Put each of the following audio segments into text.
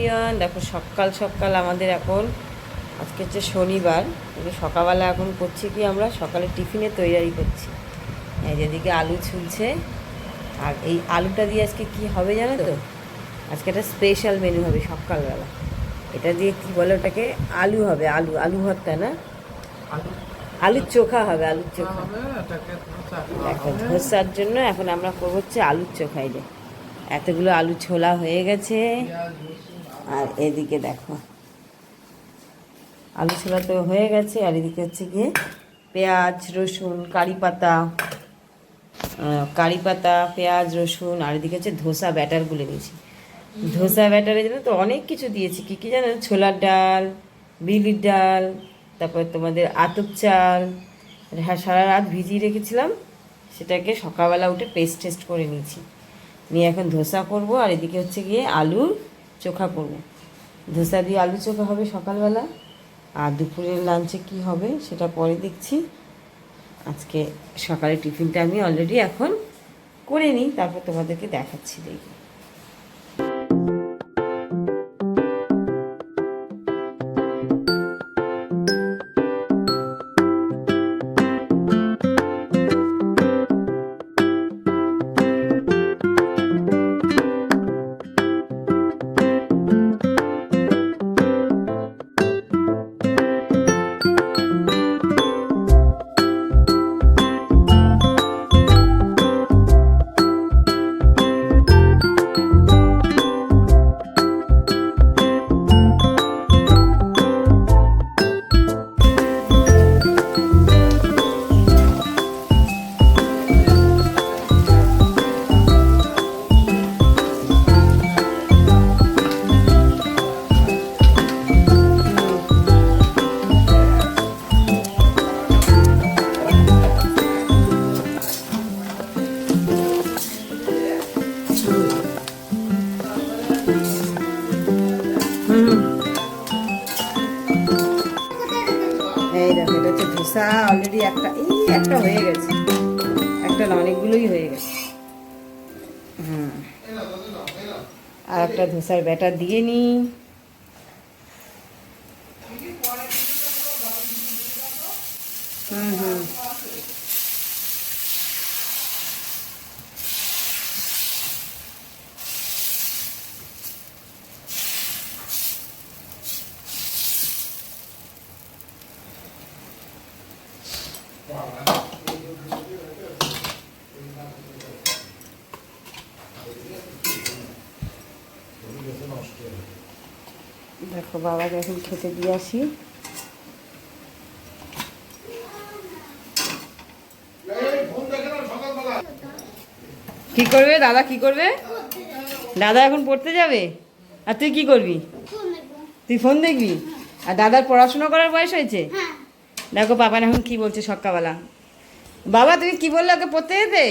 Everyone, দেখো সকাল সকাল আমাদের এখন আজকে হচ্ছে শনিবার, কিন্তু সকালবেলা এখন করছি কি আমরা সকালে টিফিনে তৈরি করছি। যেদিকে আলু ছুলছে, আর এই আলুটা দিয়ে আজকে কি হবে জানো তো? আজকে একটা স্পেশাল মেনু হবে সকালবেলা। এটা দিয়ে কি বলে ওটাকে, আলু হবে, আলু আলু ভর্তা না, আলুর চোখা হবে, আলুর চোখা। দেখো ধোসার জন্য এখন আমরা করবো হচ্ছে আলুর চোখা। এই যে এতগুলো আলু ছোলা হয়ে গেছে, আর এদিকে দেখো আলু ছোলা তো হয়ে গেছে, আর এদিকে হচ্ছে গিয়ে পেঁয়াজ রসুন কারি পাতা পেঁয়াজ রসুন, আর এদিকে হচ্ছে ধোসা ব্যাটার গুলে নিয়েছি। ধোসা ব্যাটারের জন্য তো অনেক কিছু দিয়েছি, কী কী জানো, ছোলার ডাল, বিউলির ডাল, তারপর তোমাদের আতপ চাল, হ্যাঁ সারা রাত ভিজিয়ে রেখেছিলাম, সেটাকে সকালবেলা উঠে টেস্ট করে নিয়েছি। নিয়ে এখন ধোসা করব, আর এদিকে হচ্ছে গিয়ে আলুর চোখা করব। ধোসা দিয়ে আলু চোখা হবে সকালবেলা, আর দুপুরের লাঞ্চে কি হবে সেটা পরে দেখছি। আজকে সকালে টিফিনটা আমি অলরেডি এখন করে নিই, তারপর তোমাদেরকে দেখাচ্ছি। দেখি এই দেখো, এটা হচ্ছে ধোসা। অলরেডি একটা হয়ে গেছে, একটা না অনেকগুলোই হয়ে গেছে। আর একটা ধোসার ব্যাটার দিয়ে নিই। হুম দেখো বাবাকে এখন খেতে দিয়ে আসি। কি করবে দাদা, কি করবে দাদা? এখন পড়তে যাবে, আর তুই কি করবি? তুই ফোন দেখবি? আর দাদার পড়াশোনা করার বয়স হয়েছে? দেখো বাবা এখন কি বলছে সকালবেলা। বাবা তুমি কি বললে, ওকে পড়তে যেতে?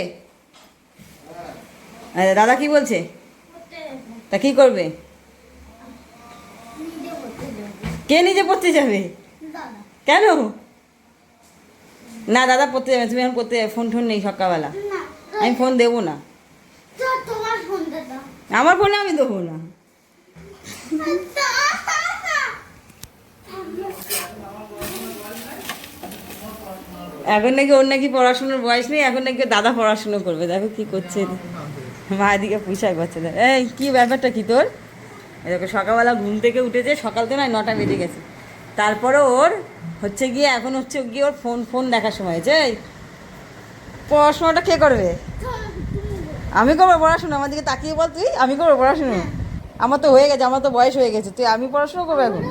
দাদা কি বলছে? তা কি করবে? কে নিজে পড়তে যাবে? কেন? না দাদা পড়তে যাবে, তুমি এখন পড়তে যাবে। ফোন টোন নেই সকালবেলা, আমি ফোন দেবো না। আমার ফোনে আমি দেবো না। এখন নাকি ওর নাকি পড়াশোনার বয়স নেই, এখন নাকি দাদা পড়াশুনো করবে। দেখো কি করছে, মা এদিকে পুষাই পাচ্ছে না। এই কি ব্যাপারটা কি তোর? দেখো সকালবেলা ঘুম থেকে উঠেছে, সকাল তো নয় 9টা বেজে গেছে, তারপরে ওর হচ্ছে গিয়ে এখন হচ্ছে গিয়ে ওর ফোন দেখার সময় হয়েছে। এই পড়াশোনাটা কে করবে? আমি করবো পড়াশোনা? আমার দিকে তাকিয়ে বল তুই, আমি করবো পড়াশোনা? আমার তো হয়ে গেছে, আমার তো বয়স হয়ে গেছে, তুই আমি পড়াশোনা করবো এখন?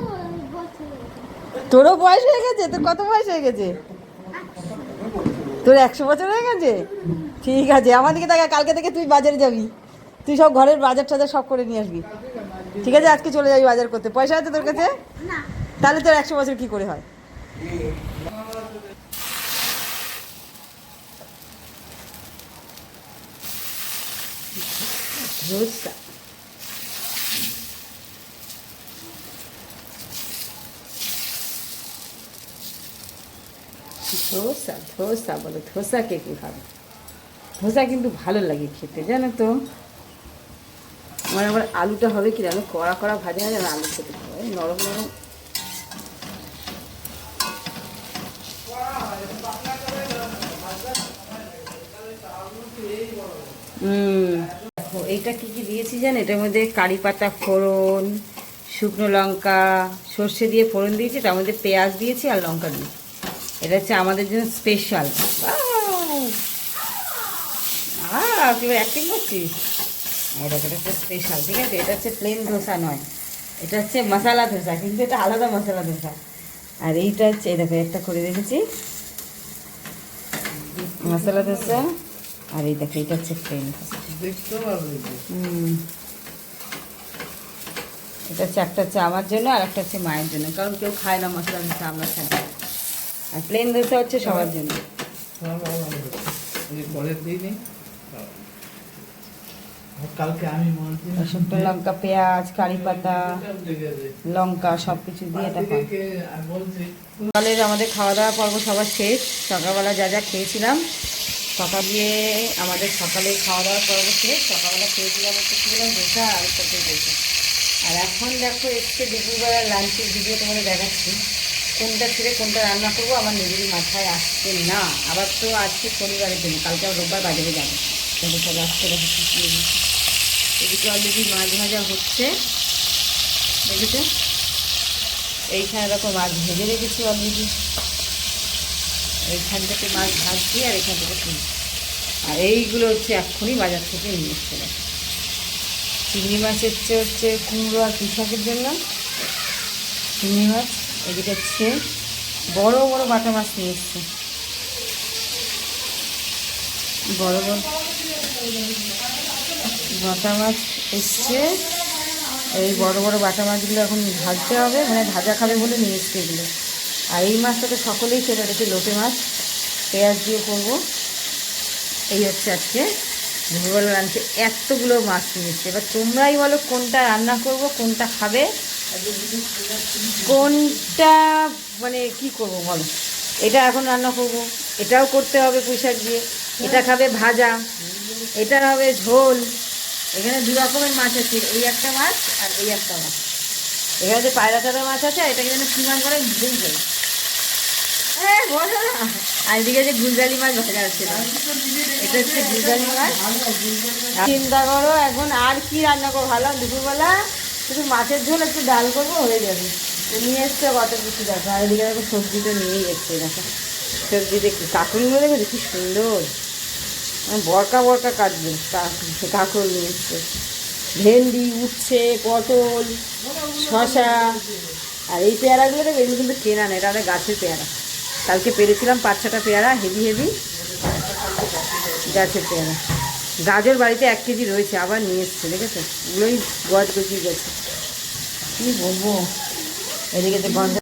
তোরও বয়স হয়ে গেছে? তোর কত বয়স হয়ে গেছে? তোর 100 বছর হয়ে গেছে? ঠিক আছে, আমার দিকে তাকা। কালকে থেকে তুই বাজারে যাবি, তুই সব ঘরের বাজার টাজার সব করে নিয়ে আসবি, ঠিক আছে? আজকে চলে যাবি বাজার করতে। পয়সা আছে তোর কাছে? তাহলে তোর 100 বছর কি করে হয়? ধোসা ধোসা ধোসা বলো, ধোসা কে কি খাবে? ধোসা কিন্তু ভালো লাগে খেতে, জানো তো? আমার আবার আলুটা হবে কি আমি কড়া কড়া ভাজা হয় না, আলু খেতে হবে নরম নরম। দেখো এইটা কি কি দিয়েছি জানো, এটার মধ্যে কারি পাতা ফোড়ন, শুকনো লঙ্কা, সর্ষে দিয়ে ফোড়ন দিয়েছি, তার মধ্যে পেঁয়াজ দিয়েছি আর লঙ্কা দিয়েছি। এটা হচ্ছে আমাদের জন্য স্পেশাল। তুই অ্যাক্টিং করছিস? এটা হচ্ছে স্পেশাল, ঠিক আছে? এটা হচ্ছে প্লেন ধোসা নয়, এটা হচ্ছে মশলা ধোসা, কিন্তু এটা আলাদা মশলা ধোসা। আর এইটা হচ্ছে এই দেখো একটা করে রেখেছি মশলা ধোসা, আর এই দেখো এটা হচ্ছে প্লেন ধোসা। এটা হচ্ছে একটা হচ্ছে আমার জন্য আর একটা হচ্ছে মায়ের জন্য, কারণ কেউ খায় না মশলা ধোসা, আমরা খাই। আর প্লেন ধোসা হচ্ছে সবার জন্য। শুকনো লঙ্কা, পেঁয়াজ, কারি পাতা, লঙ্কা সব কিছু দিয়ে এটা সকালের আমাদের খাওয়া দাওয়া পর্ব সবার শেষ। সকালবেলা যা যা খেয়েছিলাম, সকালে আমাদের সকালে খাওয়া দাওয়ার পর্ব শেষ। সকালবেলা খেয়েছিলাম হচ্ছে কি বললাম, ধোসা আর সাথে ধোসা। আর এখন দেখো এসছে দুপুরবেলা লাঞ্চের ভিডিও তোমাদের দেখাচ্ছি। কোনটা ছেড়ে কোনটা রান্না করবো আমার নিজেরই মাথায় আসছে না। আবার তো আজকে শনিবারের দিন, কালকে আবার রোববার বাজারে যাবে, কিন্তু সব আসতে দেখো শিখিয়ে দিচ্ছি। এদিকে অলরেডি মাছ ভাজা হচ্ছে, দেখেছো? এইখানে দেখো মাছ ভেজে রেখেছি অলরেডি, এইখান থেকে মাছ ভাজছি আর এখান থেকে তুলছি। আর এইগুলো হচ্ছে এক্ষুনি বাজার থেকে নিয়ে এসছে। চিংড়ি মাছ হচ্ছে কুমড়ো আর পুঁইশাকের জন্য চিংড়ি মাছ। এদিকে হচ্ছে বড় বড় বাটা মাছ নিয়ে এসছে, বড় বড় বাটা মাছ এসছে। এই বড় বড় বাটা মাছগুলো এখন ভাজতে হবে, মানে ভাজা খাবে বলে নিয়ে এসছে এগুলো। আর এই মাছটা তো সকলেই খেতে, হচ্ছে লোটে মাছ, পেঁয়াজ দিয়ে করবো। এই হচ্ছে আজকে দুপুরবেলা রাঁধতে এতগুলো মাছ নিয়ে এসছে। এবার তোমরাই বলো কোনটা রান্না করব, কোনটা খাবে, কোনটা মানে কি করব বলো। এটা এখন রান্না করব, এটাও করতে হবে পুঁইশাক দিয়ে, এটা খাবে ভাজা, এটা হবে ঝোল। এখানে দু রকমের মাছ আছে, এই একটা মাছ আর এই একটা মাছ। এখানে যে পায়রা টায়রা মাছ আছে, এটাকে যেন কী মাছ করে ভুল যায়। হ্যাঁ বলো না। আর এদিকে যে গুলজালি মাছ ভাজা আছে, এটা হচ্ছে গুলজালি মাছ। চিন্তা করো এখন আর কি রান্না করবো, ভালো দুপুরবেলা শুধু মাছের ঝোল একটু ডাল করবো, হয়ে যাবে। নিয়ে এসছে কত কিছু, দেখো। আর এদিকে দেখো সবজি তো নিয়েই এসছে, দেখো সবজি দেখি কাকুরগুলো দেখো কি সুন্দর, বরকা বরকা কাটবে। কাকুর নিয়ে এসছে ভেন্ডি, উচ্ছে, পটল, শশা। আর এই পেয়ারাগুলো দেখো, এগুলো কিন্তু কেনা নেই, এটা আমাদের গাছের পেয়ারা। কালকে পেরেছিলাম 5-6টা পেয়ারা, হেভি হেভি গাছের পেয়ারা। গাজর বাড়িতে 1 কেজি রয়েছে, আবার নিয়ে এসছে, দেখেছো? ওগুলোই গছ গজিয়ে গেছে, কী বলবো। এদিকে তো গন্ধ